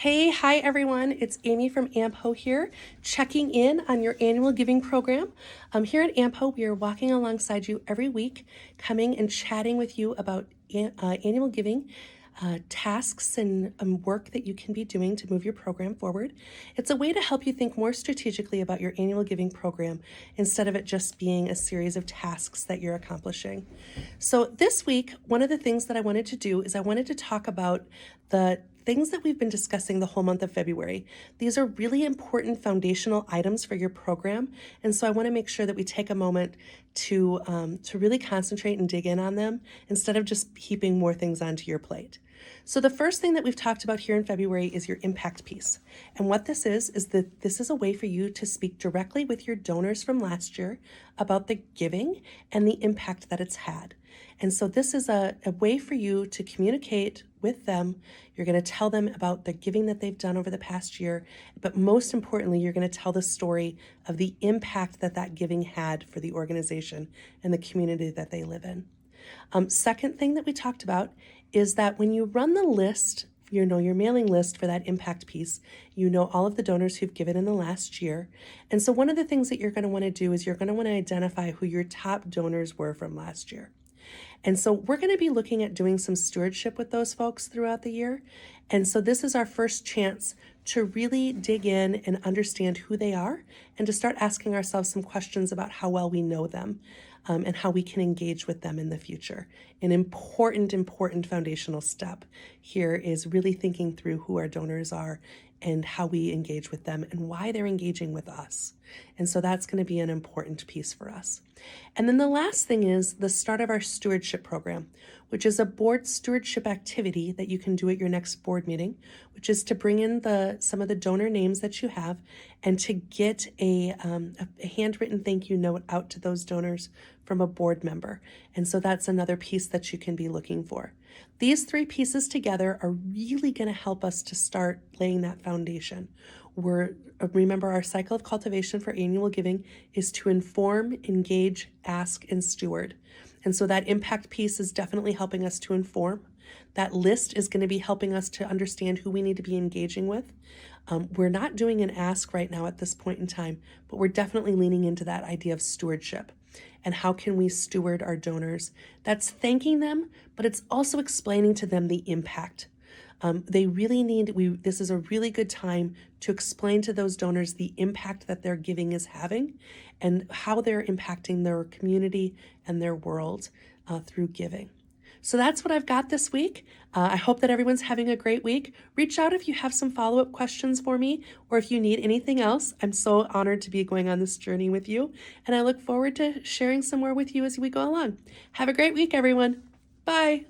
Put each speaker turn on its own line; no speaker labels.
Hi everyone. It's Amy from AMPO here, checking in on your annual giving program. Here at AMPO, we are walking alongside you every week, coming and chatting with you about annual giving tasks and work that you can be doing to move your program forward. It's a way to help you think more strategically about your annual giving program instead of it just being a series of tasks that you're accomplishing. So this week, one of the things that I wanted to do is I wanted to talk about the things that we've been discussing the whole month of February. These are really important foundational items for your program, and so I want to make sure that we take a moment to really concentrate and dig in on them instead of just heaping more things onto your plate. So the first thing that we've talked about here in February is your impact piece. And what this is that this is a way for you to speak directly with your donors from last year about the giving and the impact that it's had. And so this is a way for you to communicate with them. You're going to tell them about the giving that they've done over the past year, but most importantly, you're going to tell the story of the impact that that giving had for the organization and the community that they live in. Second thing that we talked about is that when you run the list, your mailing list for that impact piece, you know all of the donors who've given in the last year. And so one of the things that you're going to want to do is you're going to want to identify who your top donors were from last year. And so we're going to be looking at doing some stewardship with those folks throughout the year. And so this is our first chance to really dig in and understand who they are and to start asking ourselves some questions about how well we know them and how we can engage with them in the future. An important foundational step here is really thinking through who our donors are and how we engage with them and why they're engaging with us. And so that's going to be an important piece for us. And then the last thing is the start of our stewardship program, which is a board stewardship activity that you can do at your next board meeting, which is to bring in some of the donor names that you have and to get a handwritten thank you note out to those donors from a board member. And so that's another piece that you can be looking for. These three pieces together are really going to help us to start laying that foundation. Remember, our cycle of cultivation for annual giving is to inform, engage, ask, and steward. And so that impact piece is definitely helping us to inform. That list is going to be helping us to understand who we need to be engaging with. We're not doing an ask right now at this point in time, but we're definitely leaning into that idea of stewardship. And how can we steward our donors? That's thanking them, but it's also explaining to them the impact. They really this is a really good time to explain to those donors the impact that their giving is having and how they're impacting their community and their world through giving. So that's what I've got this week. I hope that everyone's having a great week. Reach out if you have some follow-up questions for me or if you need anything else. I'm so honored to be going on this journey with you, and I look forward to sharing some more with you as we go along. Have a great week, everyone. Bye.